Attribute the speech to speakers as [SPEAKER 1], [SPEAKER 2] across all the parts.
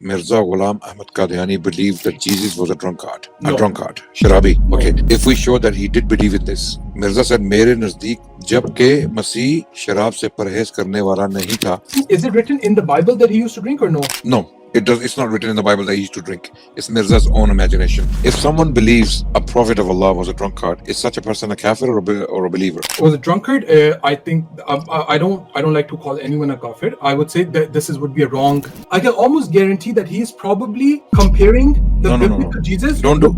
[SPEAKER 1] Mirza Ghulam Qadiani believed that Jesus was a drunkard.
[SPEAKER 2] No.
[SPEAKER 1] A drunkard. Sharabi.
[SPEAKER 2] No.
[SPEAKER 1] Okay. If we show that he did believe in this, Mirza said, मेरे नजदीक जब के मसीह शराब से परहेज करने वाला नहीं था.
[SPEAKER 2] Is it written in the Bible that he used to drink or no?
[SPEAKER 1] No. It's not written in the Bible that he used to drink. It's Mirza's own imagination. If someone believes a prophet of Allah was a drunkard, is such a person a kafir or a believer?
[SPEAKER 2] Was a drunkard? I think I don't like to call anyone a kafir. I would say that would be a wrong. I can almost guarantee that he is probably comparing the biblical Jesus.
[SPEAKER 1] Don't do.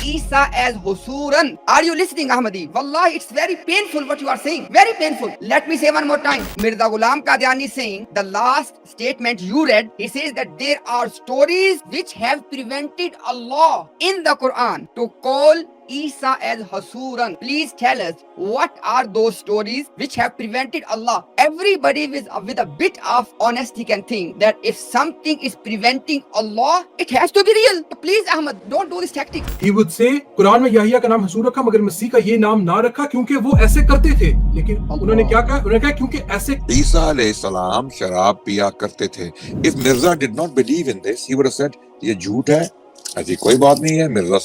[SPEAKER 3] Isa as Husuran. Are you listening, Ahmadi? Wallahi, it's very painful what you are saying. Very painful. Let me say one more time. Mirza Ghulam Qadiani is saying the last statement you read. He says that there are stories which have prevented Allah in the Quran to call Isa as Hasuran. Please tell us, what are those stories which have prevented Allah? Everybody with a bit of honesty can think that if something is preventing Allah, it has to be real. Please, Ahmad, don't do this tactic.
[SPEAKER 2] He would say, Quran में याहिया का नाम हसूर रखा मगर मसीह का ये नाम ना रखा क्योंकि वो ऐसे करते थे. लेकिन उन्होंने क्या कहा? उन्होंने कहा क्योंकि ऐसे.
[SPEAKER 1] Isa alayhi salam शराब पिया करते थे. If Mirza did not believe in this, he would have said, ये झूठ है. ऐसी कोई बात नहीं है. मिर्जा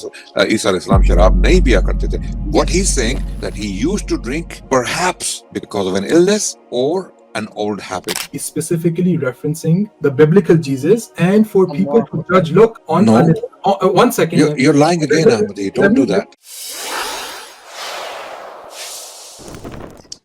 [SPEAKER 1] ईसा अलैहिस्सलाम शराब नहीं पिया करते थे. What he's saying that he used to drink perhaps because of an illness or an old habit.
[SPEAKER 2] He's specifically referencing the biblical Jesus, and for people to judge. Look on.
[SPEAKER 1] No.
[SPEAKER 2] One second.
[SPEAKER 1] You're lying again, Ahmadi. Don't do that.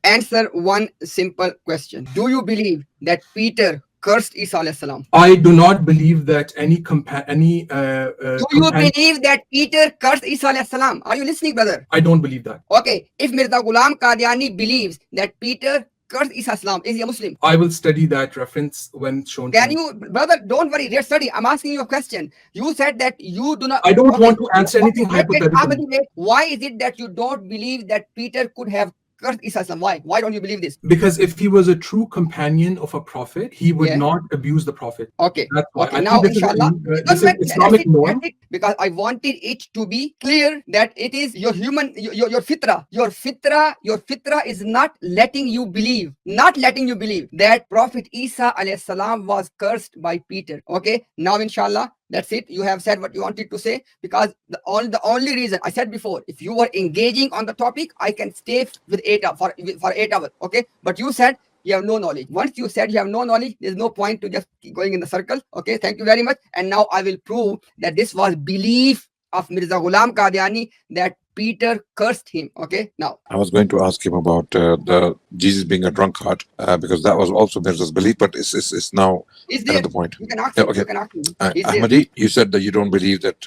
[SPEAKER 3] Answer one simple question. Do you believe that Peter cursed Isa alayhi salam?
[SPEAKER 2] I do not believe that any
[SPEAKER 3] Do you believe that Peter cursed Isa alayhi salam? Are you listening, brother?
[SPEAKER 2] I don't believe that.
[SPEAKER 3] Okay, if Mirza Ghulam Qadiani believes that Peter cursed Isa salam, is he a Muslim?
[SPEAKER 2] I will study that reference when shown.
[SPEAKER 3] Can you, brother, don't worry, let's study. I'm asking you a question. You said that you do not.
[SPEAKER 2] I don't want to answer anything
[SPEAKER 3] Wait,
[SPEAKER 2] hypothetical.
[SPEAKER 3] why is it that you don't believe that Peter could have cursed Isa salam? Why? Why don't you believe this?
[SPEAKER 2] Because if he was a true companion of a prophet, he would not abuse the prophet.
[SPEAKER 3] Okay.
[SPEAKER 2] That's why.
[SPEAKER 3] Okay.
[SPEAKER 2] I
[SPEAKER 3] Now,
[SPEAKER 2] think this
[SPEAKER 3] inshallah,
[SPEAKER 2] is Islamic norm.
[SPEAKER 3] because I wanted it to be clear that it is your human, your fitra. Your fitra is not letting you believe that Prophet Isa alayhi salam was cursed by Peter. Okay. Now, inshallah, that's it. You have said what you wanted to say, because the only reason I said before, if you were engaging on the topic, I can stay with 8 hours for 8 hours. Okay. But you said you have no knowledge. Once you said you have no knowledge, there's no point to just keep going in the circle. Okay. Thank you very much. And now I will prove that this was belief of Mirza Ghulam Qadiani that Peter cursed him. Okay. Now
[SPEAKER 1] I was going to ask him about the Jesus being a drunkard because that was also Mirza's belief, but it's now another point.
[SPEAKER 3] You can ask
[SPEAKER 1] Yeah,
[SPEAKER 3] him.
[SPEAKER 1] okay.
[SPEAKER 3] You can ask him.
[SPEAKER 1] Ahmadi, you said that you don't believe that.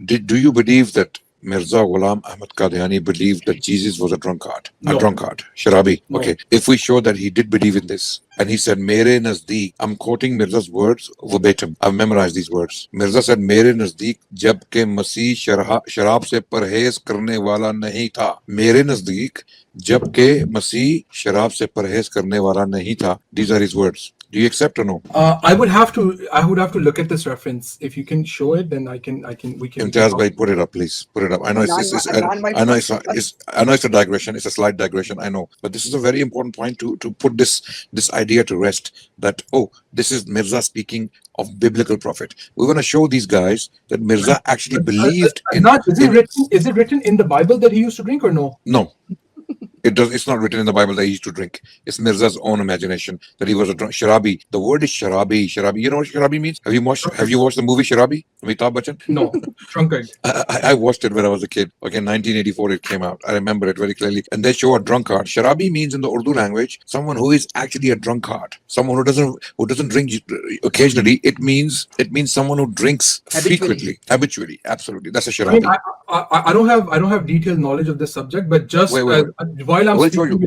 [SPEAKER 1] Do you believe that Mirza Ghulam Qadiani believed that Jesus was a drunkard?
[SPEAKER 2] No.
[SPEAKER 1] A drunkard. Sharabi.
[SPEAKER 2] No.
[SPEAKER 1] Okay. If we show that he did believe in this, and he said, Mere Nazdeek, I'm quoting Mirza's words verbatim. I've memorized these words. Mirza said, Mere Nazdeek, jab ke Masih sharab se parhez karne wala nahi tha. Mere Nazdeek, jab ke Masih sharab se parhez karne wala nahi tha. These are his words. Do you accept or no?
[SPEAKER 2] I would have to look at this reference. If you can show it, then we can.
[SPEAKER 1] Imtiaz bhai, put it up, please. Put it up. I know I know it's a digression. It's a slight digression. I know, but this is a very important point to put this idea to rest. That this is Mirza speaking of biblical prophet. We want to show these guys that Mirza actually believed in.
[SPEAKER 2] Is it written in the Bible that he used to drink or no?
[SPEAKER 1] No. It's not written in the Bible that he used to drink. It's Mirza's own imagination that he was a drunk. Sharabi. The word is sharabi. Sharabi. You know what sharabi means? Have you watched the movie Sharabi? Amitabh Bachchan?
[SPEAKER 2] No. Drunkard.
[SPEAKER 1] I watched it when I was a kid. Okay, 1984 it came out. I remember it very clearly. And they show a drunkard. Sharabi means in the Urdu language someone who is actually a drunkard. Someone who doesn't drink occasionally. It means someone who drinks frequently, habitually. Absolutely. That's a sharabi.
[SPEAKER 2] I don't have detailed knowledge of this subject, but just while I'm speaking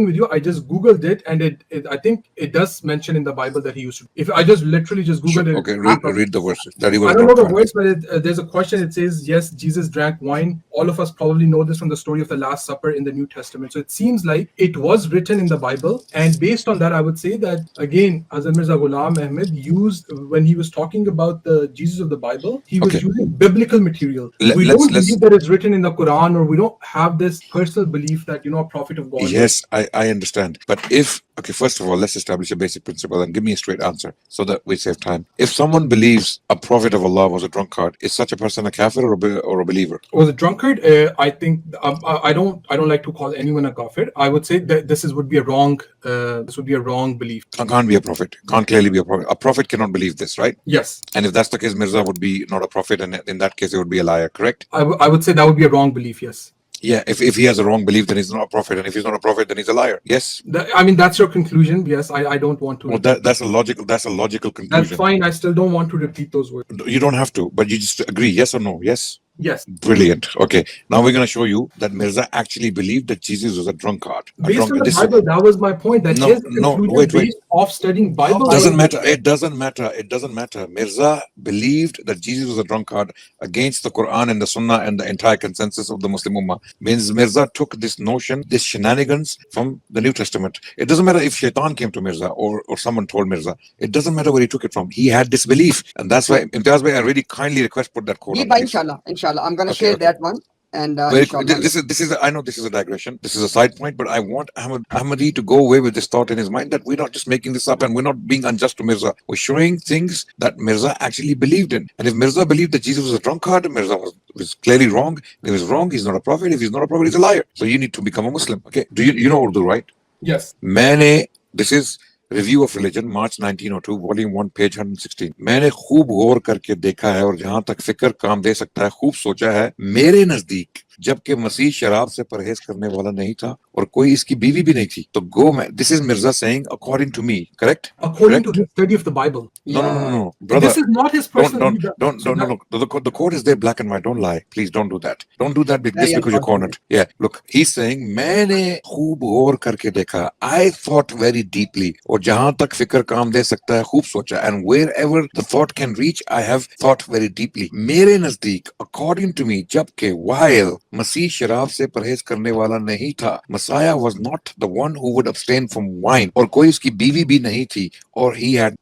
[SPEAKER 2] with you, I just googled it, and I think it does mention in the Bible that he used to. If I just literally just googled it.
[SPEAKER 1] Okay, read the verses. That he was
[SPEAKER 2] I don't know the words, but there's a question. It says, yes, Jesus drank wine. All of us probably know this from the story of the Last Supper in the New Testament. So it seems like it was written in the Bible, and based on that, I would say that again, Hazrat Mirza Ghulam Ahmad used, when he was talking about the Jesus of the Bible, he was using biblical material. We don't believe that it's written in the Quran, or we don't have this personal belief that a prophet of God.
[SPEAKER 1] Yes, I understand. But if Okay, first of all, let's establish a basic principle and give me a straight answer so that we save time. If someone believes a prophet of Allah was a drunkard, is such a person a kafir or a believer?
[SPEAKER 2] Was a drunkard? I think I don't like to call anyone a kafir. I would say that would be a wrong. This would be a wrong belief.
[SPEAKER 1] Can't be a prophet. Can't clearly be a prophet. A prophet cannot believe this, right?
[SPEAKER 2] Yes,
[SPEAKER 1] And if that's the case, Mirza would be not a prophet, and in that case, he would be a liar, correct?
[SPEAKER 2] I would say that would be a wrong belief. Yes.
[SPEAKER 1] Yeah, if he has a wrong belief, then he's not a prophet, and if he's not a prophet, then he's a liar. Yes.
[SPEAKER 2] I mean, that's your conclusion. Yes, I don't want to.
[SPEAKER 1] Well, that's a logical conclusion.
[SPEAKER 2] That's fine. I still don't want to repeat those words.
[SPEAKER 1] You don't have to, but you just agree, yes or no? Yes.
[SPEAKER 2] Yes.
[SPEAKER 1] Brilliant. Okay, now we're going to show you that Mirza actually believed that Jesus was a drunkard.
[SPEAKER 2] Based on the Bible, that was my point. That his conclusion
[SPEAKER 1] wait.
[SPEAKER 2] based off studying Bible.
[SPEAKER 1] Doesn't matter. It doesn't matter. Mirza believed that Jesus was a drunkard against the Quran and the Sunnah and the entire consensus of the Muslim Ummah. Means Mirza took this notion, this shenanigans from the New Testament. It doesn't matter if Shaitan came to Mirza or someone told Mirza. It doesn't matter where he took it from. He had this belief, and that's why Imtiaz bhai, I really kindly request put that quote on.
[SPEAKER 3] Inshallah, I'm going to share that one. And
[SPEAKER 1] this is I know this is a digression. This is a side point, but I want Ahmadi to go away with this thought in his mind that we're not just making this up and we're not being unjust to Mirza. We're showing things that Mirza actually believed in. And if Mirza believed that Jesus was a drunkard, Mirza was clearly wrong. If he was wrong, he's not a prophet. If he's not a prophet, he's a liar. So you need to become a Muslim. Okay? Do you know Urdu, right?
[SPEAKER 2] Yes.
[SPEAKER 1] This is Review of Religion, March 1902, Volume 1, page 116. मैंने खूब गौर करके देखा है और जहां तक फिक्र काम दे सकता है खूब सोचा है मेरे नजदीक जबकि मसीह शराब से परहेज करने वाला नहीं था और कोई इसकी बीवी भी नहीं थी तो गो मैं this is Mirza saying according to me, correct?
[SPEAKER 2] According to his study of the Bible.
[SPEAKER 1] No, brother.
[SPEAKER 2] This is not his personal.
[SPEAKER 1] No. The code is there, black and white. Don't lie, please. Don't do that. Don't do that because you're cornered. Yeah, look, he's saying मैंने खूब गौर करके देखा. I thought very deeply. और जहां तक फिक्र काम दे सकता है खूब सोचा. And wherever the thought can reach, I have thought very deeply. मेरे नजदीक, according to me, जबकि while मसीह शराब से परहेज करने वाला नहीं था. Messiah was not the one who would abstain from wine. और कोई उसकी बीवी भी नहीं थी. Or he had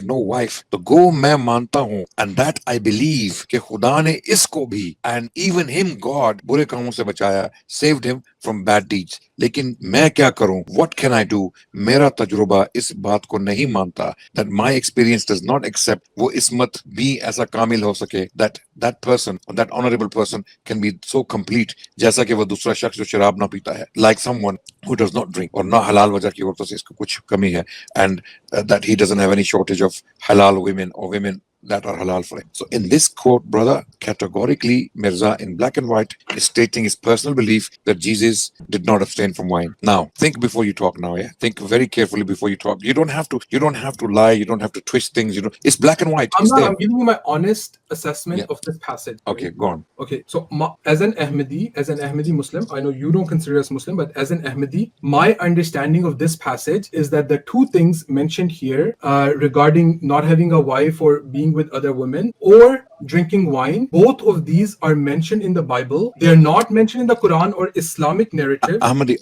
[SPEAKER 1] no wife. तो go मैं मानता हूँ and that I believe कि खुदा ने इसको भी and even him God बुरे कामों से बचाया, saved him from bad deeds. लेकिन मैं क्या करूं? What can I do? मेरा तजुर्बा इस बात को नहीं मानता that my experience does not accept वो इसमत भी ऐसा कामिल हो सके that person or that honorable person can be so complete जैसा कि वो दूसरा शख्स जो शराब ना पीता है, like someone who does not drink और ना हलाल वजह की औरतों से इसको कुछ कमी है and that he doesn't have any shortage of halal women or women that are halal for him. So in this quote, brother, categorically Mirza in black and white is stating his personal belief that Jesus did not abstain from wine. Now, think before you talk now, yeah? Think very carefully before you talk. You don't have to lie, you don't have to twist things, it's black and white.
[SPEAKER 2] I'm giving you my honest assessment of this passage.
[SPEAKER 1] Okay, go on.
[SPEAKER 2] Okay, so as an Ahmadi Muslim, I know you don't consider us Muslim, but as an Ahmadi, my understanding of this passage is that the two things mentioned here regarding not having a wife or being with other women or drinking wine, both of these are mentioned in the Bible. They are not mentioned in the Quran or Islamic narrative.
[SPEAKER 1] Ahmadi,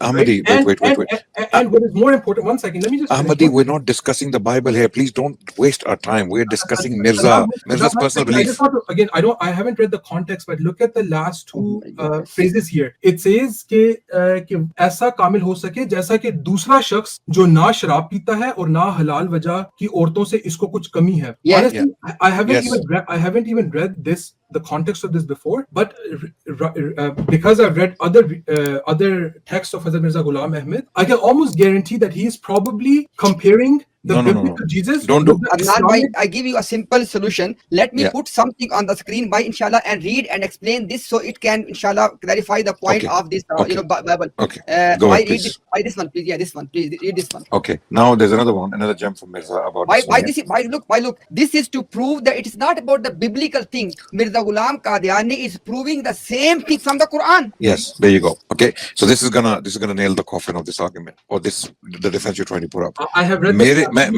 [SPEAKER 1] wait.
[SPEAKER 2] And what is more important, one second, let me just
[SPEAKER 1] Ahmadi, we're not discussing the Bible here. Please don't waste our time. We're discussing Mirza's personal belief.
[SPEAKER 2] I haven't read the context, but look at the last two phrases here. It says कि ऐसा कामिल हो सके जैसा कि दूसरा शख्स जो ना शराब पीता है और ना हलाल वजह की औरतों से इसको कुछ कमी है. Honestly, I haven't even read the context of this before, but because I've read other texts of Hazrat Mirza Ghulam Ahmad, I can almost guarantee that he is probably comparing the biblical Jesus.
[SPEAKER 1] Don't do.
[SPEAKER 3] Adnan, I give you a simple solution. Let me put something on the screen by inshallah and read and explain this so it can inshallah clarify the point of this Bible.
[SPEAKER 1] Okay. Go ahead, please.
[SPEAKER 3] Why this one, please? Yeah, this one, please. Read this one.
[SPEAKER 1] Okay. Now there's another gem from Mirza about
[SPEAKER 3] why look. This is to prove that it is not about the biblical thing. Mirza Ghulam Qadiani is proving the same thing from the Quran.
[SPEAKER 1] Yes, there you go. Okay. So this is gonna nail the coffin of this argument or the defense you're trying to put up.
[SPEAKER 2] I have read this.
[SPEAKER 3] I've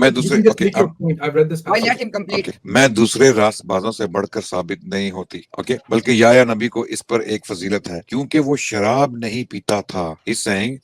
[SPEAKER 3] read this. Why let him complete?
[SPEAKER 1] Okay. मैं दूसरे रास्तबाजों से बढ़कर साबित नहीं होती. Okay. बल्कि या नबी को इस पर एक फजीलत है क्योंकि वो शराब नहीं पीता था.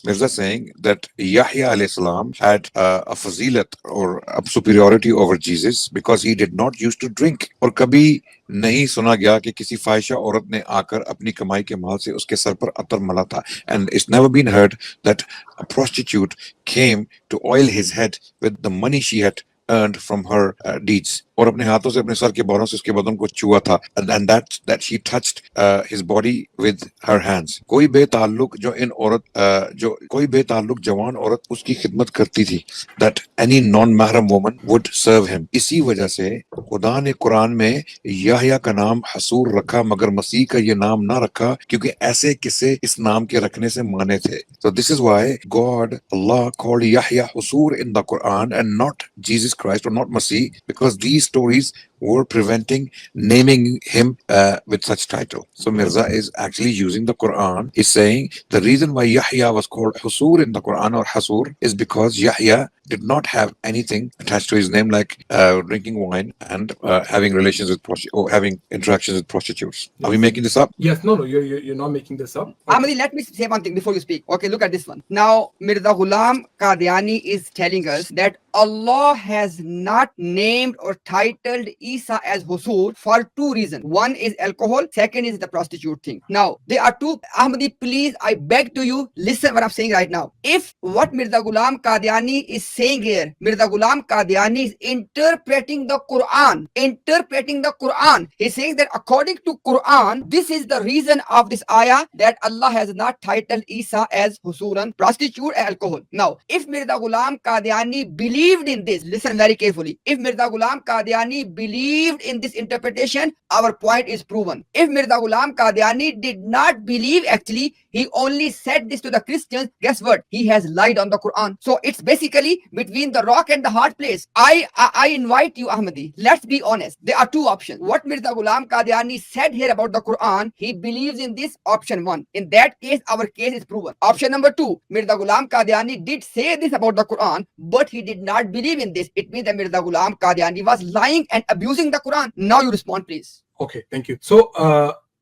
[SPEAKER 1] Mirza saying that Yahya alayhi salam had a fazilat or a superiority over Jesus because he did not used to drink. और कभी नहीं सुना गया या कि किसी फाहिशा औरत ने आकर अपनी कमाई के माल से उसके सर पर अतर मला था. And it's never been heard that a prostitute came to oil his head with the money she had earned from her deeds. और अपने हाथों से अपने सर के बालों से उसके बदन को छुआ था. And that she touched his body with her hands. कोई बेताल्लुक जवान औरत उसकी खिदमत करती थी. That any non-mahram woman would serve him. इसी वजह से खुदा ने कुरान में याह्या का नाम हसूर रखा मगर मसीह का ये नाम ना रखा क्योंकि ऐसे किस्से इस नाम के रखने से माने थे. So this is why Allah called Yahya Husur in the Quran and not Jesus Christ or not Masih, because these stories were preventing naming him with such title. So Mirza is actually using the Quran. He's saying the reason why Yahya was called Husur in the Quran or Hasur is because Yahya did not have anything attached to his name like drinking wine and having relations with or having interactions with prostitutes. Are we making this up?
[SPEAKER 2] Yes, no, you're not making this up.
[SPEAKER 3] Ahmadi, let me say one thing before you speak. Okay, look at this one. Now, Mirza Ghulam Qadiani is telling us that Allah has not named or titled Isa as Husur for two reasons. One is alcohol, second is the prostitute thing. Now, there are two. Ahmadi, please, I beg to you, listen what I'm saying right now. If what Mirza Ghulam Qadiani is saying here, Mirza Ghulam Qadiani is interpreting the Quran. He's saying that according to Quran, this is the reason of this ayah that Allah has not titled Isa as Husuran, prostitute and alcohol. Now, if Mirza Ghulam Qadiani believed in this, listen very carefully. If Mirza Ghulam Qadiani believed in this interpretation, our point is proven. If Mirza Ghulam Qadiani did not believe, actually, he only said this to the Christians, guess what? He has lied on the Quran. So it's basically between the rock and the hard place. I invite you, Ahmadi, let's be honest. There are two options. What Mirza Ghulam Qadiani said here about the Quran, he believes in this option one. In that case, our case is proven. Option number two, Mirza Ghulam Qadiani did say this about the Quran, but he did not believe in this. It means that Mirza Ghulam Qadiani was lying and abusing the Quran. Now you respond, please.
[SPEAKER 2] Okay, thank you. So,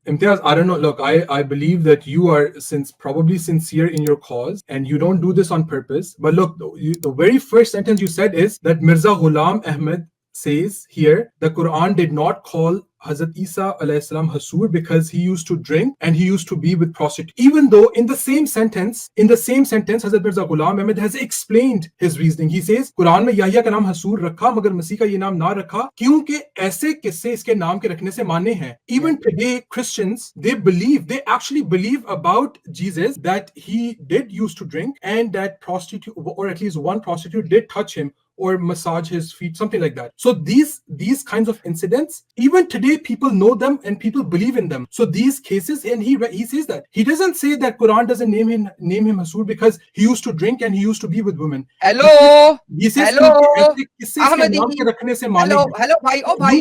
[SPEAKER 2] Imtiaz, I don't know. Look, I believe that you are probably sincere in your cause and you don't do this on purpose. But look, the very first sentence you said is that Mirza Ghulam Ahmed says here the Quran did not call Hazrat Isa alayhi salam Hasur because he used to drink and he used to be with prostitutes. Even though in the same sentence, Hazrat Mirza Ghulam Ahmed has explained his reasoning. He says, Quran में याह्या का नाम हसूर रखा मगर मसीह का ये नाम ना रखा क्योंकि ऐसे किस्से इसके नाम के रखने से माने हैं. Even today, Christians, they actually believe about Jesus that he did used to drink and that prostitute, or at least one prostitute did touch him or massage his feet, something like that. So these kinds of incidents, even today, people know them and people believe in them. So these cases, and he says that he doesn't say that Quran doesn't name him Hasur because he used to drink and he used to be with women.
[SPEAKER 3] Hello,
[SPEAKER 2] he says,
[SPEAKER 3] hello,
[SPEAKER 2] Ahmadi.
[SPEAKER 3] Hello, bhai. Oh, bhai.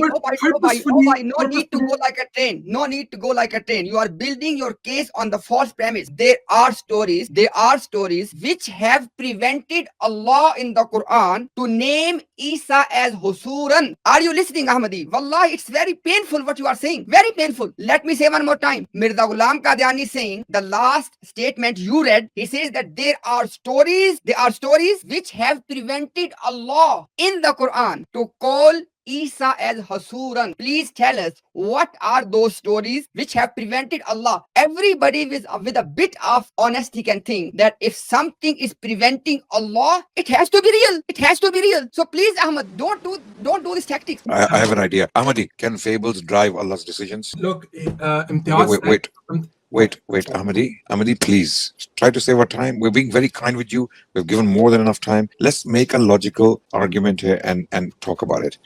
[SPEAKER 3] No need to go like a train. No need to go like a train. You are building your case on the false premise. There are stories which have prevented Allah in the Quran to name Isa as Husuran. Are you listening, Ahmadi? Wallahi, it's very painful what you are saying. Very painful. Let me say one more time. Mirza Ghulam Qadiani is saying the last statement you read. He says that there are stories which have prevented Allah in the Quran to call Isa as Hasuran. Please tell us, what are those stories which have prevented Allah? Everybody with a bit of honesty can think that if something is preventing Allah, it has to be real. It has to be real. So please, Ahmad, don't do these tactics.
[SPEAKER 1] I have an idea. Ahmadi, can fables drive Allah's decisions?
[SPEAKER 2] Look, Imtiaz,
[SPEAKER 1] Wait, Ahmadi, please try to save our time. We're being very kind with you. We've given more than enough time. Let's make a logical argument here and talk about it.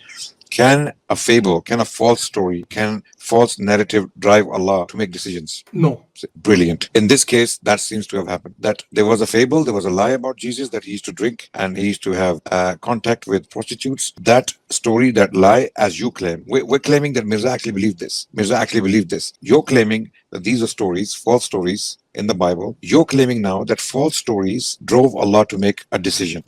[SPEAKER 1] Can a fable, can a false story, can false narrative drive Allah to make decisions?
[SPEAKER 2] No.
[SPEAKER 1] Brilliant. In this case, that seems to have happened. That there was a fable, there was a lie about Jesus that he used to drink and he used to have contact with prostitutes. That story, that lie, as you claim, we're claiming that Mirza actually believed this. You're claiming that these are stories, false stories in the Bible. You're claiming now that false stories drove Allah to make a decision.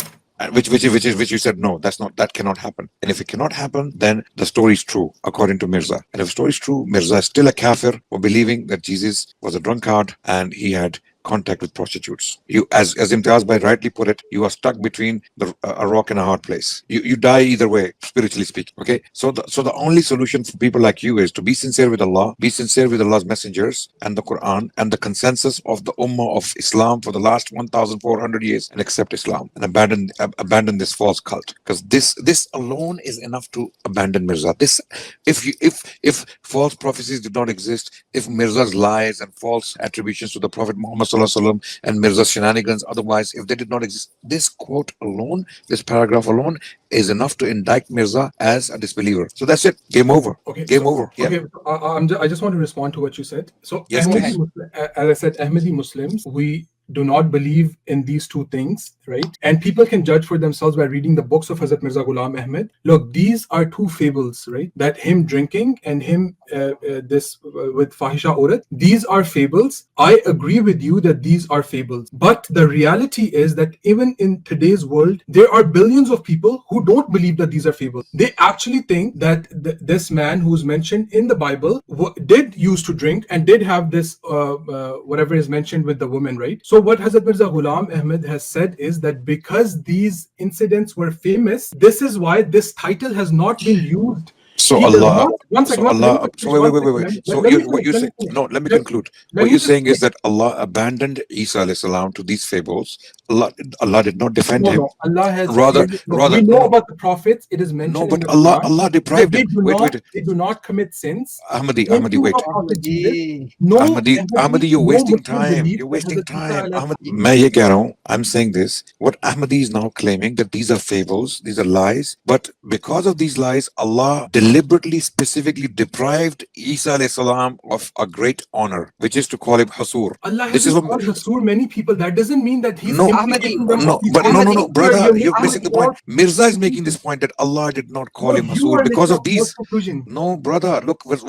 [SPEAKER 1] Which you said no, that cannot happen. And if it cannot happen, then the story is true according to Mirza. And if the story is true, Mirza is still a kafir for believing that Jesus was a drunkard and he had contact with prostitutes. You, as Imtiaz Bhai rightly put it, you are stuck between a rock and a hard place. You die either way, spiritually speaking. Okay, so the only solution for people like you is to be sincere with Allah, be sincere with Allah's messengers and the Quran and the consensus of the Ummah of Islam for the last 1,400 years, and accept Islam and abandon this false cult. Because this alone is enough to abandon Mirza. This, if false prophecies did not exist, if Mirza's lies and false attributions to the Prophet Muhammad Sallallahu Alaihi Wasallam and Mirza's shenanigans otherwise, if they did not exist, this quote alone, this paragraph alone, is enough to indict Mirza as a disbeliever. So that's it. Game over.
[SPEAKER 2] Okay,
[SPEAKER 1] Game
[SPEAKER 2] so-
[SPEAKER 1] over. Yeah.
[SPEAKER 2] Okay, I just want to respond to what you said. So,
[SPEAKER 1] Yes,
[SPEAKER 2] Ahmadi
[SPEAKER 1] please.
[SPEAKER 2] As I said, Ahmadi Muslims, we do not believe in these two things, right? And people can judge for themselves by reading the books of Hazrat Mirza Ghulam Ahmad. Look, these are two fables, right? That him drinking and him with Fahisha Aurat, these are fables. I agree with you that these are fables. But the reality is that even in today's world, there are billions of people who don't believe that these are fables. They actually think that this man who's mentioned in the Bible did used to drink and did have this whatever is mentioned with the woman, right? So what Hazrat Mirza Ghulam Ahmad has said is that because these incidents were famous, this is why this title has not been used.
[SPEAKER 1] So
[SPEAKER 2] He does
[SPEAKER 1] Allah,
[SPEAKER 2] not- one second,
[SPEAKER 1] so
[SPEAKER 2] one
[SPEAKER 1] Allah,
[SPEAKER 2] second,
[SPEAKER 1] so
[SPEAKER 2] one
[SPEAKER 1] wait.
[SPEAKER 2] second,
[SPEAKER 1] So
[SPEAKER 2] let me
[SPEAKER 1] what
[SPEAKER 2] finish,
[SPEAKER 1] you
[SPEAKER 2] let
[SPEAKER 1] say?
[SPEAKER 2] me finish.
[SPEAKER 1] No, let me
[SPEAKER 2] Let-
[SPEAKER 1] conclude.
[SPEAKER 2] let
[SPEAKER 1] What
[SPEAKER 2] me
[SPEAKER 1] you're
[SPEAKER 2] just
[SPEAKER 1] saying is
[SPEAKER 2] finish.
[SPEAKER 1] that Allah abandoned Isa alayhi salam to these fables. Allah did not defend
[SPEAKER 2] No,
[SPEAKER 1] him.
[SPEAKER 2] no. Allah has
[SPEAKER 1] Rather,
[SPEAKER 2] we know about the prophets. It is
[SPEAKER 1] no,
[SPEAKER 2] mentioned
[SPEAKER 1] but
[SPEAKER 2] in the
[SPEAKER 1] Allah
[SPEAKER 2] Quran
[SPEAKER 1] deprived
[SPEAKER 2] that
[SPEAKER 1] him. Wait.
[SPEAKER 2] they do not commit sins.
[SPEAKER 1] Ahmadi,
[SPEAKER 2] Same thing
[SPEAKER 1] wait.
[SPEAKER 2] about Prophet Jesus.
[SPEAKER 3] Ahmadi.
[SPEAKER 2] No
[SPEAKER 1] Ahmadi, you're
[SPEAKER 2] no
[SPEAKER 1] wasting
[SPEAKER 2] Muslim
[SPEAKER 1] time.
[SPEAKER 2] believes
[SPEAKER 1] You're
[SPEAKER 2] that
[SPEAKER 1] wasting
[SPEAKER 2] Hazrat Isa
[SPEAKER 1] time.
[SPEAKER 2] alayhi
[SPEAKER 1] Ahmad, मैं ये कह रहा हूँ, I'm saying this. What Ahmadi is now claiming that these are fables, these are lies. But because of these lies, Allah deliberately, specifically deprived Isa alayhi salam of a great honor, which is to call him Hasur.
[SPEAKER 2] Allah
[SPEAKER 1] This is
[SPEAKER 2] has
[SPEAKER 1] what
[SPEAKER 2] called Rasul many people. That doesn't mean that he's
[SPEAKER 1] No,
[SPEAKER 2] implicating them.
[SPEAKER 1] no,
[SPEAKER 2] He's
[SPEAKER 1] but
[SPEAKER 2] saying,
[SPEAKER 3] Ahmadi,
[SPEAKER 1] no, brother, you're
[SPEAKER 2] making
[SPEAKER 1] missing the
[SPEAKER 2] a
[SPEAKER 1] point.
[SPEAKER 2] false
[SPEAKER 1] Mirza is making
[SPEAKER 2] conclusion.
[SPEAKER 1] this point that Allah did not call
[SPEAKER 2] No,
[SPEAKER 1] him
[SPEAKER 2] you
[SPEAKER 1] Hasur
[SPEAKER 2] are
[SPEAKER 1] because
[SPEAKER 2] making
[SPEAKER 1] of
[SPEAKER 2] a false
[SPEAKER 1] these.
[SPEAKER 2] conclusion.
[SPEAKER 1] No, brother, look, what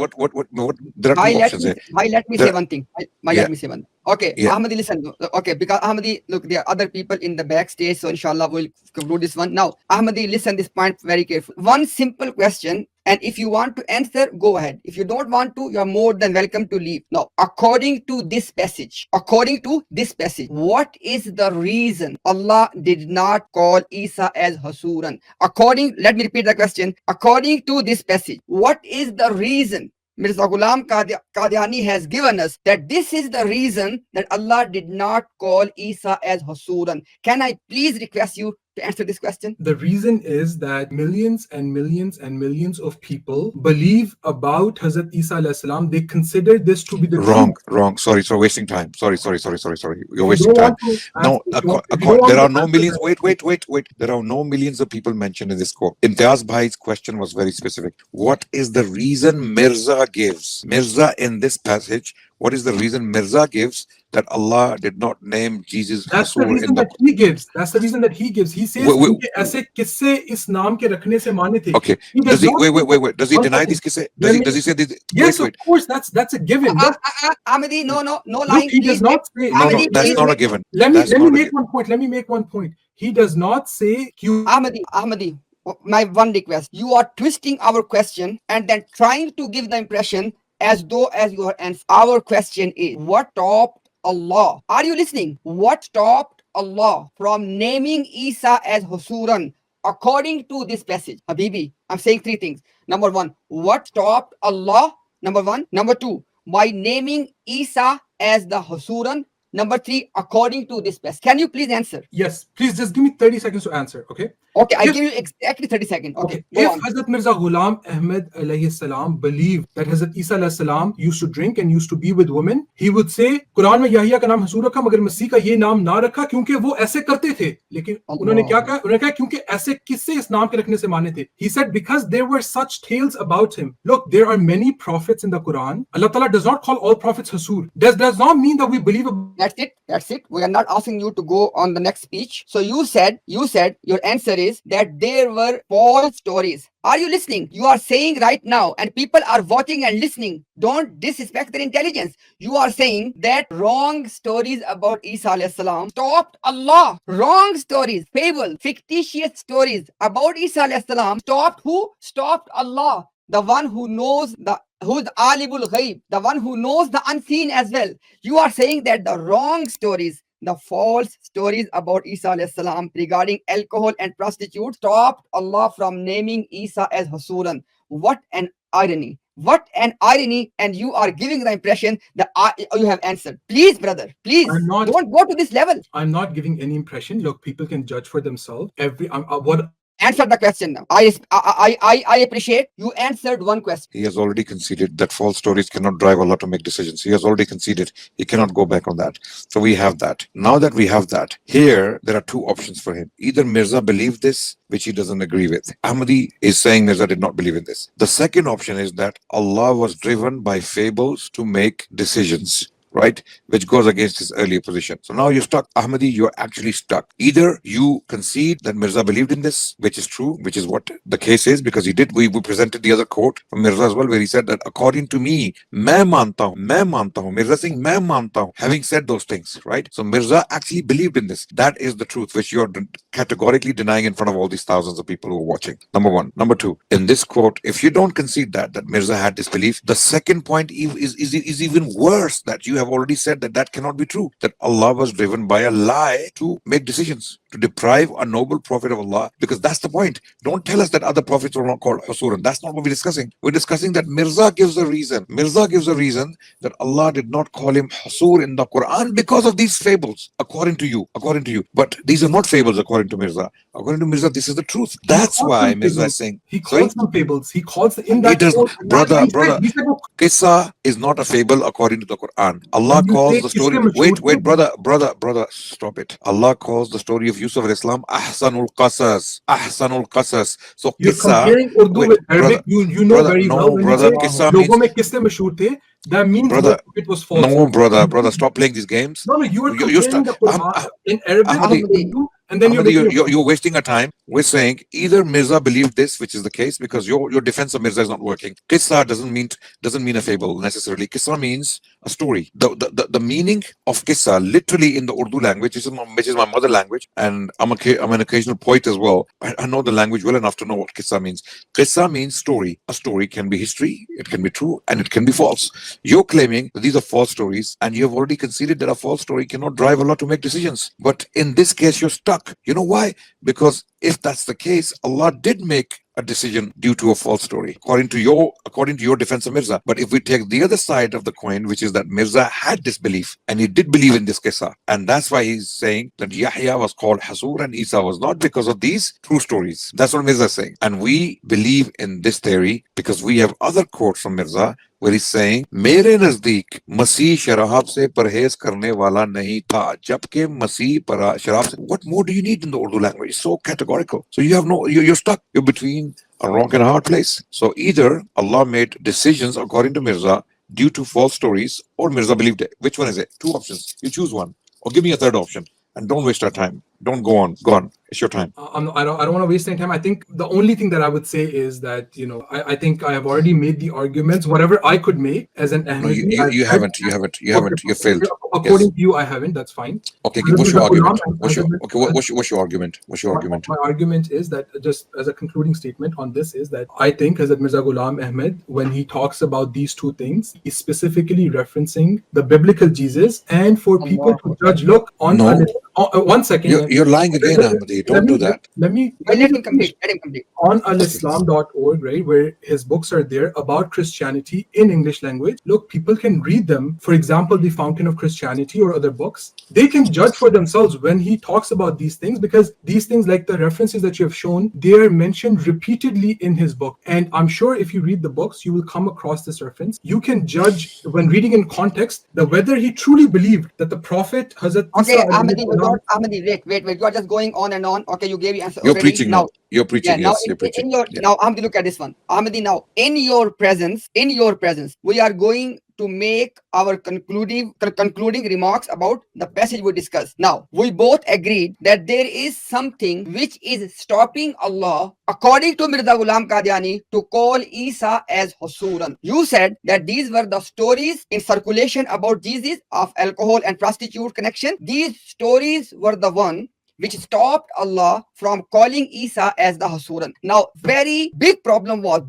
[SPEAKER 1] there are
[SPEAKER 3] Bhai,
[SPEAKER 1] two
[SPEAKER 3] let
[SPEAKER 1] options
[SPEAKER 3] me,
[SPEAKER 1] here.
[SPEAKER 3] bhai, let me
[SPEAKER 1] There-
[SPEAKER 3] say one thing. Bhai,
[SPEAKER 1] Yeah.
[SPEAKER 3] let me say one. Okay,
[SPEAKER 1] Yeah.
[SPEAKER 3] Ahmadi, listen. Okay, because Ahmadi, look, there are other people in the backstage, so inshallah we'll conclude this one. Now, Ahmadi, listen this point very carefully. One simple question, and if you want to answer, go ahead. If you don't want to, you are more than welcome to leave. Now, according to this passage, what is the reason Allah did not call Isa as Hasuran? Let me repeat the question. According to this passage, what is the reason Mirza Ghulam Qadiani has given us that this is the reason that Allah did not call Isa as Hasuran? Can I please request you to answer this question?
[SPEAKER 2] The reason is that millions and millions and millions of people believe about Hazrat Isa alayhi salam. They consider this to be the truth.
[SPEAKER 1] Wrong. Sorry, wasting time. Sorry. You're
[SPEAKER 2] If you
[SPEAKER 1] wasting
[SPEAKER 2] don't
[SPEAKER 1] time.
[SPEAKER 2] want to
[SPEAKER 1] No,
[SPEAKER 2] if you don't want
[SPEAKER 1] there are
[SPEAKER 2] to
[SPEAKER 1] no
[SPEAKER 2] answer
[SPEAKER 1] millions.
[SPEAKER 2] that-
[SPEAKER 1] Wait. There are no millions of people mentioned in this quote. Imtiaz Bhai's question was very specific. What is the reason Mirza gives? Mirza in this passage, what is the reason Mirza gives that Allah did not name Jesus
[SPEAKER 2] That's the
[SPEAKER 1] Hasur
[SPEAKER 2] reason
[SPEAKER 1] in the
[SPEAKER 2] that he gives. That's the reason that he gives. He says,
[SPEAKER 1] Wait,
[SPEAKER 2] "Kyunki aise kisse is naam ke rakhne se mane the."
[SPEAKER 1] Okay.
[SPEAKER 2] He
[SPEAKER 1] Does he
[SPEAKER 2] not
[SPEAKER 1] wait?
[SPEAKER 2] say-
[SPEAKER 1] Does he
[SPEAKER 2] One
[SPEAKER 1] deny
[SPEAKER 2] second.
[SPEAKER 1] these kisse?
[SPEAKER 2] Let me-
[SPEAKER 1] Does he say this?
[SPEAKER 2] Yes,
[SPEAKER 1] Wait.
[SPEAKER 2] of course. That's a given. Look,
[SPEAKER 3] Ahmadi, no
[SPEAKER 2] look,
[SPEAKER 3] lying.
[SPEAKER 2] he
[SPEAKER 3] Please
[SPEAKER 2] does not say.
[SPEAKER 1] No,
[SPEAKER 3] Ahmadi,
[SPEAKER 1] that's
[SPEAKER 3] please
[SPEAKER 1] not a
[SPEAKER 3] wait.
[SPEAKER 1] given.
[SPEAKER 2] Let me
[SPEAKER 1] That's not a
[SPEAKER 2] make
[SPEAKER 1] given.
[SPEAKER 2] one point. Let me make one point. He does not say
[SPEAKER 3] Ahmadi, my one request. You are twisting our question and then trying to give the impression as though as your answer. Our question is, what stopped Allah? Are you listening? What stopped Allah from naming Isa as Husuran according to this passage? Habibi, I'm saying three things. Number one, what stopped Allah? Number one. Number two, by naming Isa as the Husuran. Number three, according to this passage. Can you please answer?
[SPEAKER 2] yes. Please just give me 30 seconds to answer. Okay.
[SPEAKER 3] Okay, I
[SPEAKER 2] If-
[SPEAKER 3] give you exactly 30 seconds. Okay,
[SPEAKER 2] Okay.
[SPEAKER 3] go
[SPEAKER 2] If
[SPEAKER 3] on.
[SPEAKER 2] Hazrat Mirza Ghulam Ahmad alayhi salam believed that Hazrat Isa alayhi salam used to drink and used to be with women, he would say, Quran में याहिया का नाम हसूर रखा मगर मसीह का ये नाम ना रखा क्योंकि वो ऐसे करते थे. लेकिन उन्होंने क्या कहा? उन्होंने कहा क्योंकि ऐसे किस्से इस नाम के रखने से माने थे. He said because there were such tales about him. Look, there are many prophets in the Quran. Allah Ta'ala does not call all prophets Hasur. Does not mean that we believe
[SPEAKER 3] That's it. We are not asking you to go on the next speech. So you said your answer is that there were false stories. Are you listening? You are saying right now, and people are watching and listening. Don't disrespect their intelligence. You are saying that wrong stories about Isa alayhi salam stopped Allah. Wrong stories, fable, fictitious stories about Isa alayhi salam stopped who? Stopped Allah. The one who knows the who's Alibul Ghaib, the one who knows the unseen as well. You are saying that the wrong stories, the false stories about Isa alayhi salam regarding alcohol and prostitutes stopped Allah from naming Isa as Hasuran. What an irony. What an irony. And you are giving the impression that you have answered. Please, brother, please
[SPEAKER 2] I'm not-
[SPEAKER 3] don't go to this level.
[SPEAKER 2] I'm not giving any impression. Look, people can judge for themselves. What
[SPEAKER 3] Answer the question now. I appreciate you answered one question.
[SPEAKER 1] He has already conceded that false stories cannot drive Allah to make decisions. He has already conceded. He cannot go back on that. So we have that. Now that we have that, here there are two options for him. Either Mirza believed this, which he doesn't agree with. Ahmadi is saying Mirza did not believe in this. The second option is that Allah was driven by fables to make decisions, right? Which goes against his earlier position. So now you're stuck. Ahmadi, you're actually stuck. Either you concede that Mirza believed in this, which is true, which is what the case is, because he did. We presented the other quote from Mirza as well, where he said that according to me, main manta hu. Mirza saying main manta hu, having said those things, right? So Mirza actually believed in this. That is the truth, which you're categorically denying in front of all these thousands of people who are watching. Number one. Number two, in this quote, if you don't concede that Mirza had this belief, the second point is even worse, that you have already said that cannot be true, that Allah was driven by a lie to make decisions, to deprive a noble prophet of Allah, because that's the point. Don't tell us that other prophets were not called Hasuran. That's not what we're discussing. We're discussing that Mirza gives a reason. Mirza gives a reason that Allah did not call him Hasur in the Quran because of these fables, according to you. But these are not fables according to Mirza. According to Mirza, this is the truth. That's why Mirza is saying,
[SPEAKER 2] he calls them fables. He calls in that
[SPEAKER 1] He does,
[SPEAKER 2] quote,
[SPEAKER 1] brother.
[SPEAKER 2] he said, look,
[SPEAKER 1] Qissa is not a fable according to the Quran. Allah
[SPEAKER 2] when you
[SPEAKER 1] calls
[SPEAKER 2] say
[SPEAKER 1] the story.
[SPEAKER 2] Qissa
[SPEAKER 1] Wait,
[SPEAKER 2] mashhur,
[SPEAKER 1] brother, stop it. Allah calls the story of Yusuf alayhi salam Ahsanul Qasas. So
[SPEAKER 2] you're
[SPEAKER 1] Qissa.
[SPEAKER 2] comparing Urdu
[SPEAKER 1] Wait,
[SPEAKER 2] with Arabic.
[SPEAKER 1] brother,
[SPEAKER 2] You know
[SPEAKER 1] brother,
[SPEAKER 2] very
[SPEAKER 1] no,
[SPEAKER 2] well when
[SPEAKER 1] brother,
[SPEAKER 2] you say
[SPEAKER 1] Qissa
[SPEAKER 2] logo
[SPEAKER 1] means,
[SPEAKER 2] mein kisse mashhoor the, that means
[SPEAKER 1] brother,
[SPEAKER 2] it was false.
[SPEAKER 1] no, brother, stop playing these games.
[SPEAKER 2] No, you were
[SPEAKER 1] You
[SPEAKER 2] comparing the Quran in Arabic
[SPEAKER 1] Ahmadi,
[SPEAKER 2] with Urdu, and then
[SPEAKER 1] Ahmadi, you're wasting our time. We're saying either Mirza believed this, which is the case, because your defense of Mirza is not working. Qissa doesn't mean a fable necessarily. Qissa means a story. The meaning of Qissa literally in the Urdu language, which is my mother language, and I'm an occasional poet as well. I know the language well enough to know what Qissa means. Qissa means story. A story can be history, it can be true, and it can be false. You're claiming that these are false stories, and you have already conceded that a false story cannot drive Allah to make decisions. But in this case, you're stuck. You know why? Because if that's the case, Allah did make a decision due to a false story, according to your defense of Mirza. But if we take the other side of the coin, which is that Mirza had this belief, and he did believe in this qissa, and that's why he's saying that Yahya was called Hasur and Isa was not, because of these true stories. That's what Mirza is saying. And we believe in this theory because we have other quotes from Mirza where he's saying, मेरे नजदीक मसीह शराब से परहेज करने वाला नहीं था, जबकि मसीह शराब से. What more do you need in the Urdu language? It's so categorical. So you're stuck. You're between a rock and a hard place. So either Allah made decisions according to Mirza due to false stories, or Mirza believed it. Which one is it? Two options. You choose one, or give me a third option. And don't waste our time. Don't go on. Go on. It's your time.
[SPEAKER 2] I don't want to waste any time. I think the only thing that I would say is that, I think I have already made the arguments, whatever I could make as an Ahmadi.
[SPEAKER 1] No, you haven't. You failed.
[SPEAKER 2] According to you, I haven't. That's fine.
[SPEAKER 1] Okay, what's your argument? What's your argument?
[SPEAKER 2] My argument is that, just as a concluding statement on this, is that I think Hazrat Mirza Ghulam Ahmad, when he talks about these two things, he's specifically referencing the biblical Jesus, and for people to judge, look, on one second.
[SPEAKER 1] You're lying again, Ahmadi. Don't do that.
[SPEAKER 3] Let him complete.
[SPEAKER 2] On alislam.org, right, where his books are there about Christianity in English language. Look, people can read them. For example, The Fountain of Christianity or other books. They can judge for themselves when he talks about these things, because these things, like the references that you have shown, they are mentioned repeatedly in his book. And I'm sure if you read the books, you will come across this reference. You can judge when reading in context that whether he truly believed that the Prophet Hazrat
[SPEAKER 3] Okay, Ahmadi, wait. You are just going on and on. Okay, you gave your answer.
[SPEAKER 1] You're preaching now. You're preaching.
[SPEAKER 3] Yeah,
[SPEAKER 1] yes, you're preaching.
[SPEAKER 3] Now, Ahmadi, look at this one. Ahmadi, now, in your presence, we are going to make our concluding remarks about the passage we discussed. Now, we both agreed that there is something which is stopping Allah, according to Mirza Ghulam Qadiani, to call Isa as Hasuran. You said that these were the stories in circulation about Jesus of alcohol and prostitute connection. These stories were the one which stopped Allah from calling Isa as the Hasuran. Now, very big problem was,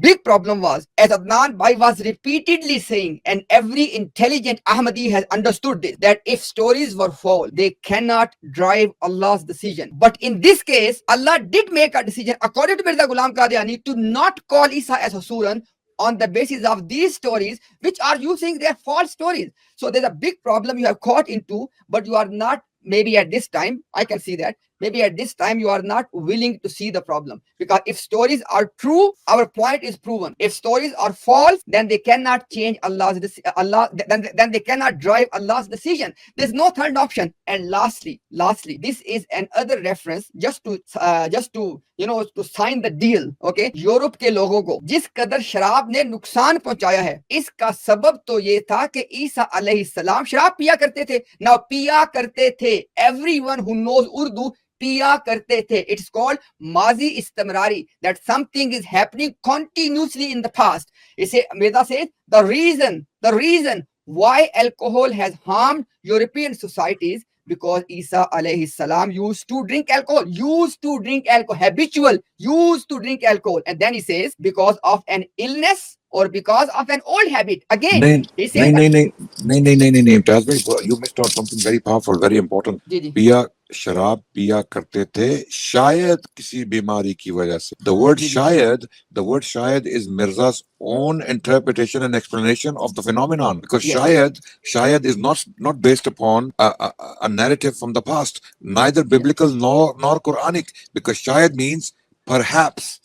[SPEAKER 3] as Adnan Bhai was repeatedly saying, and every intelligent Ahmadi has understood this, that if stories were false, they cannot drive Allah's decision. But in this case, Allah did make a decision, according to Mirza Ghulam Qadiani, to not call Isa as Hasuran on the basis of these stories, which are you saying they are false stories. So there's a big problem you have caught into, but you are not, maybe at this time, I can see that, maybe at this time you are not willing to see the problem. Because if stories are true, our point is proven. If stories are false, then they cannot change then they cannot drive Allah's decision. There's no third option. And lastly, this is another reference just to to sign the deal. Okay, Europe के लोगों को जिस कदर शराब ने नुकसान पहुंचाया है, इसका सबब तो ये था कि ईसा अलैहिस्सलाम शराब पिया करते थे. Now पिया करते थे, everyone who knows Urdu, पिया करते थे. It's called माजी इस्तेमरारी, that something is happening continuously in the past. Mirza says the reason why alcohol has harmed European societies, because Isa alayhi salam used to drink alcohol, habitual, used to drink alcohol. And then he says because of an illness or because of an old habit. Again, he says
[SPEAKER 1] नहीं Imtiaz bhai, you missed out something very powerful, very important. पिया शराब पिया करते थे शायद किसी बीमारी की वजह से. The word shayad is Mirza's own interpretation and explanation of the phenomenon, because shayad is not based upon a narrative from the past, neither biblical nor Quranic, because shayad means perhaps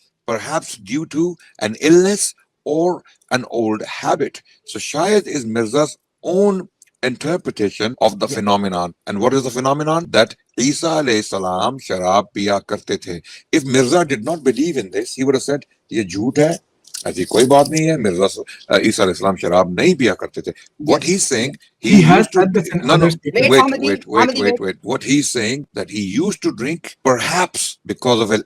[SPEAKER 1] due to an illness or an old habit. So shayad is Mirza's own interpretation of the phenomenon. And what is the phenomenon? That Isa alayhi salam sharab piya karte the. If Mirza did not believe in this, he would have said, ye jhoot hai, ऐसी कोई बात नहीं है, मिर्जा ईसा अलैहि सलाम शराब नहीं पिया करते थे. What he's saying, he has said this in other statements. Wait. What he's saying, that he used to drink perhaps because of an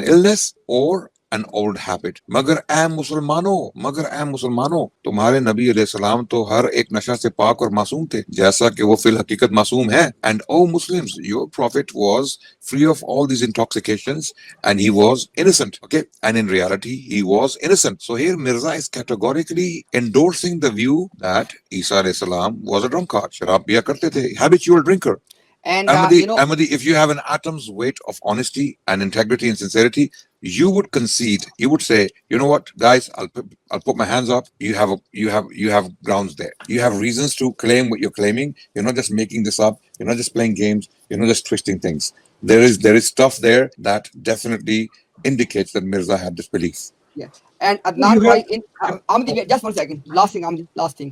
[SPEAKER 1] illness or an old habit. मगर ऐ मुसलमानों, तुम्हारे नबी अलैहिस्सलाम तो हर एक नशा से पाक और मासूम थे, जैसा कि वो फिल हकीकत मासूम है. And O Muslims, your prophet was free of all these intoxications and he was innocent. Okay, and in reality he was innocent. So here Mirza is categorically endorsing the view that Isa alayhi salam was a drunkard, शराब पिया करते थे, habitual drinker.
[SPEAKER 3] And
[SPEAKER 1] Ahmadi, if you have an atom's weight of honesty and integrity and sincerity, you would concede. You would say, you know what, guys, I'll put my hands up. You have grounds there. You have reasons to claim what you're claiming. You're not just making this up. You're not just playing games. You're not just twisting things. There is stuff there that definitely indicates that Mirza had this belief.
[SPEAKER 3] Yeah. And Adnan Bhai, just 1 second. Last thing.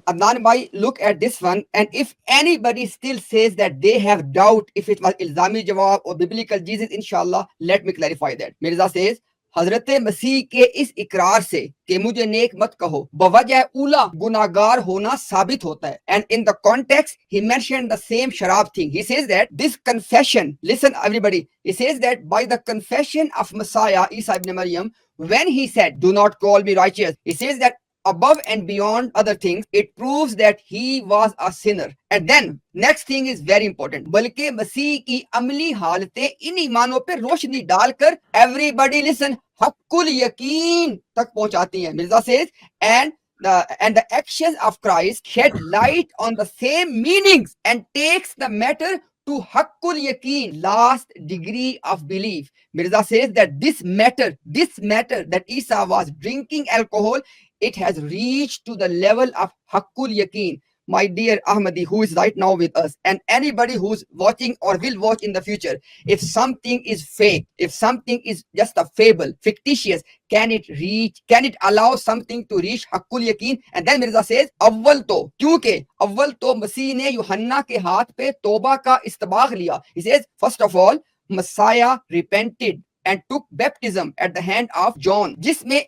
[SPEAKER 3] Adnan Bhai, look at this one. And if anybody still says that they have doubt if it was Ilzami Jawab or biblical Jesus, inshallah, let me clarify that. Mirza says, हजरत मसीह के इस इकरार से कि मुझे नेक मत कहो बवजह उला गुनाहगार होना साबित होता है. And in the context he mentioned the same sharab thing. He says that this confession, listen everybody, he says that by the confession of Messiah Isa ibn Maryam, when he said do not call me righteous, he says that above and beyond other things, it proves that he was a sinner. And then next thing is very important. बल्कि मसीह की अमली हालतें इन ईमानों पे रोशनी डालकर everybody listen हक्कुल यकीन तक पहुंचाती हैं. Mirza says and the actions of Christ shed light on the same meanings and takes the matter to haqqul yaqeen, last degree of belief. Mirza says that this matter that Isa was drinking alcohol, it has reached to the level of haqqul yaqeen. My dear Ahmadi, who is right now with us, and anybody who's watching or will watch in the future, if something is fake, if something is just a fable, fictitious, can it allow something to reach haqqul yaqeen? And then Mirza says, अव्वल तो मसीह ने यूहन्ना के हाथ पे तौबा का इस्तबाग लिया. He says, first of all, Messiah repented and took baptism at the hand of John, जिसमें,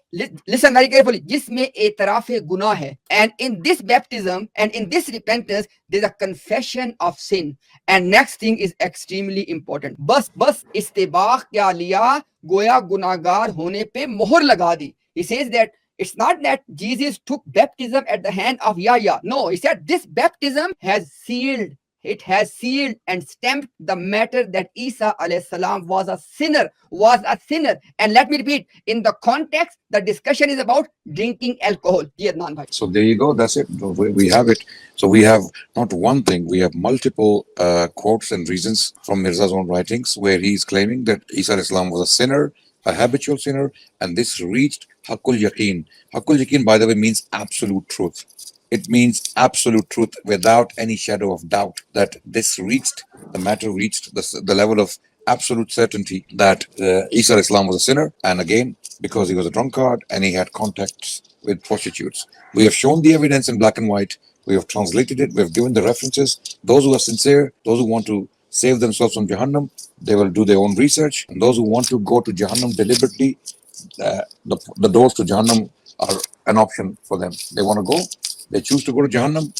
[SPEAKER 3] listen very carefully, जिसमें एतराफ़े गुनाह है. And in this baptism and in this repentance, there's a confession of sin. And next thing is extremely important. बस इस्तेबाग क्या लिया, गोया गुनाहगार होने पे मोहर लगा दी. He says that it's not that Jesus took baptism at the hand of Yahya. No, he said this baptism has sealed it has sealed and stamped the matter that Isa alayhi salam was a sinner, was a sinner. And let me repeat, in the context, the discussion is about drinking alcohol. Ji Adnan bhai.
[SPEAKER 1] So there you go. That's it. We have it. So we have not one thing. We have multiple quotes and reasons from Mirza's own writings where he is claiming that Isa alayhi salam was a sinner, a habitual sinner, and this reached Hakul Yaqeen. Hakul Yaqeen, by the way, means absolute truth. It means absolute truth without any shadow of doubt that the matter reached the level of absolute certainty that Isa alayhi salam was a sinner. And again, because he was a drunkard and he had contacts with prostitutes. We have shown the evidence in black and white. We have translated it. We have given the references. Those who are sincere, those who want to save themselves from Jahannam, they will do their own research. And those who want to go to Jahannam deliberately, the doors to Jahannam are an option for them. They want to go, they choose to go to Jahannam,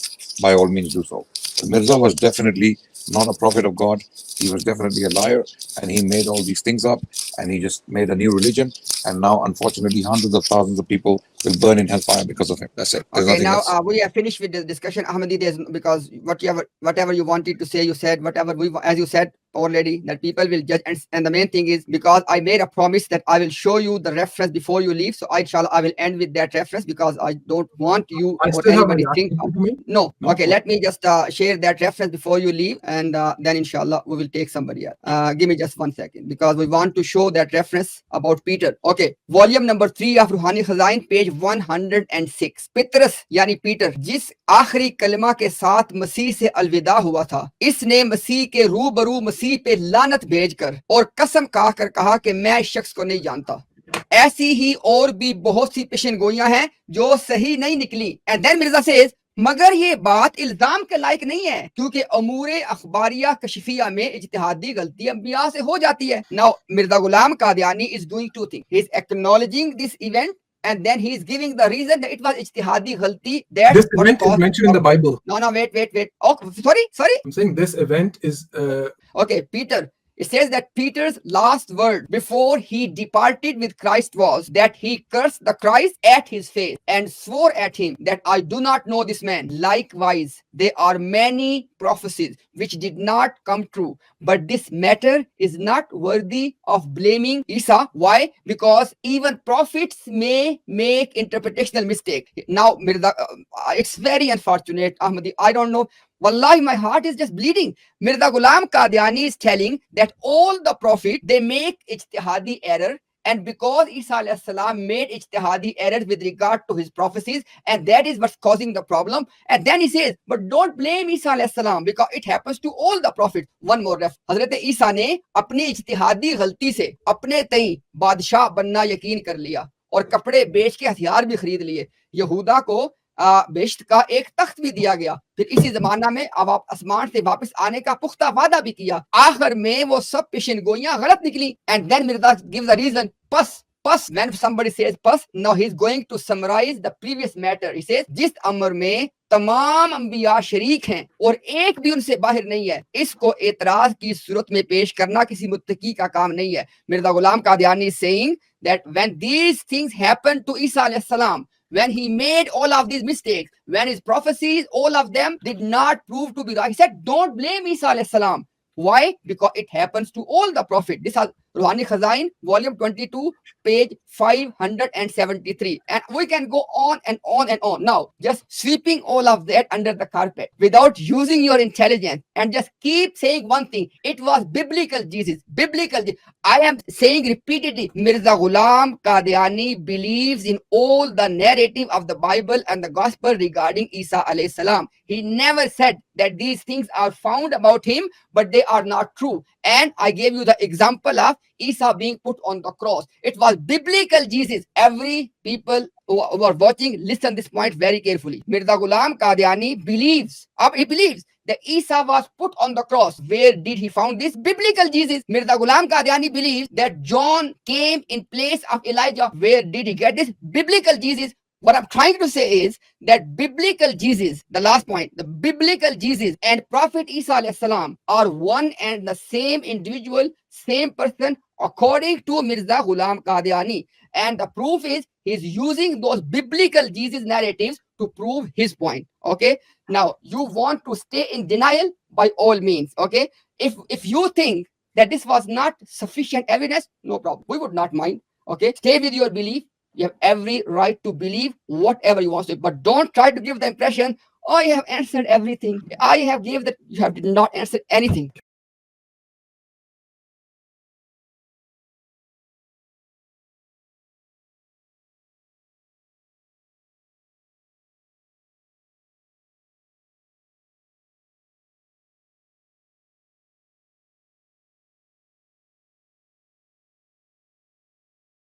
[SPEAKER 1] by all means do so. But Mirza was definitely not a prophet of God. He was definitely a liar, and he made all these things up, and he just made a new religion. And now, unfortunately, hundreds of thousands of people will burn in hellfire because of him. That's it. There's
[SPEAKER 3] Okay,
[SPEAKER 1] nothing
[SPEAKER 3] now
[SPEAKER 1] else.
[SPEAKER 3] we have finished with the discussion, Ahmadi. There's because whatever you wanted to say, you said. Whatever as you said already, that people will judge. And the main thing is, because I made a promise that I will show you the reference before you leave. So inshallah, I will end with that reference because I don't want you
[SPEAKER 2] I
[SPEAKER 3] or
[SPEAKER 2] still have my
[SPEAKER 3] anybody
[SPEAKER 2] last
[SPEAKER 3] think.
[SPEAKER 2] question to me.
[SPEAKER 3] No.
[SPEAKER 2] No?
[SPEAKER 3] Okay, let me just share that reference before you leave, and then inshallah we will take somebody else. Give me just 1 second because we want to show that reference about Peter. Okay, volume number 3 of Ruhani Khazain, page 106. Petrus यानी Peter, जिस आखिरी कलमा के साथ मसीह से अलविदा हुआ था, इसने मसीह के रूबरू मसीह पे लानत भेजकर और कसम खाकर कहा कि मैं इस शख्स को नहीं जानता। ऐसी ही और भी बहुत सी पेशनगोइयां हैं जो सही नहीं निकली। एंड देन मिर्जा सेज, मगर ये बात इल्जाम के लायक नहीं है क्योंकि अमूरे अखबारिया कशफिया में इज्तिहादी गलती अंबिया से हो जाती है। Now Mirza Ghulam Qadiani is doing two things, he is acknowledging this event and then he is giving the reason that it was ijtihadi ghalti that
[SPEAKER 2] This event is mentioned in the Bible.
[SPEAKER 3] No, wait. Oh, sorry.
[SPEAKER 2] I'm saying this event is
[SPEAKER 3] Okay, Peter. It says that Peter's last word before he departed with Christ was that he cursed the Christ at his face and swore at him that I do not know this man. Likewise, there are many prophecies which did not come true. But this matter is not worthy of blaming Isa. Why? Because even prophets may make interpretational mistake. Now, Mirza, it's very unfortunate, Ahmadi. I don't know. Wallahi, my heart is just bleeding. Mirza Ghulam Qadiani is telling that all the prophets, they make ijtihadi error. And because Isa alayhi salam made ijtihadi errors with regard to his prophecies, and that is what's causing the problem. And then he says, but don't blame Isa alayhi salam because it happens to all the prophets. One more ref. Hazrat Isa ने अपनी ijtihadi गलती से अपने तई बादशाह बनना यकीन कर लिया और कपड़े बेच के हथियार भी खरीद लिए। यहूदा को बेश्त का एक तख्त भी दिया गया। फिर इसी जमाना में अब आप आसमान से वापस आने का पुख्ता वादा भी किया। आखिर में वो सब पेशनगोइयां गलत निकली। And then Mirza gives the reason पस when somebody says पस, now he is going to summarize the previous matter. He says जिस अमर में तमाम अंबिया शरीक हैं और एक भी उनसे बाहर नहीं है, इसको एतराज की सूरत में पेश करना किसी मुत्तकी का काम नहीं है। मिर्जा गुलाम Qadiani is saying that when these things happened to Isa alayhi salam, when he made all of these mistakes, when his prophecies, all of them did not prove to be right, he said, don't blame Isa alayhi salam. Why? Because it happens to all the prophets. This is Ruhani Khazain, volume 22, page 573. And we can go on and on and on. Now, just sweeping all of that under the carpet without using your intelligence and just keep saying one thing. It was biblical Jesus. Biblical Jesus. I am saying repeatedly, Mirza Ghulam Qadiani believes in all the narrative of the Bible and the gospel regarding Isa alayhi salam. He never said that these things are found about him, but they are not true. And I gave you the example of Isa being put on the cross. It was biblical Jesus. Every people who are watching, listen this point very carefully. Mirza Ghulam Qadiani believes, he believes that Isa was put on the cross. Where did he found this? Biblical Jesus. Mirza Ghulam Qadiani believes that John came in place of Elijah. Where did he get this? Biblical Jesus. What I'm trying to say is that biblical Jesus, the last point, the biblical Jesus and Prophet Isa alayhi salam are one and the same individual, same person, according to Mirza Ghulam Qadiani. And the proof is he's using those biblical Jesus narratives to prove his point. Okay, now you want to stay in denial, by all means. Okay, if you think that this was not sufficient evidence, no problem, we would not mind. Okay, stay with your belief. You have every right to believe whatever you want to, but don't try to give the impression, oh, I have answered everything. I have gave that. You have did not answer anything.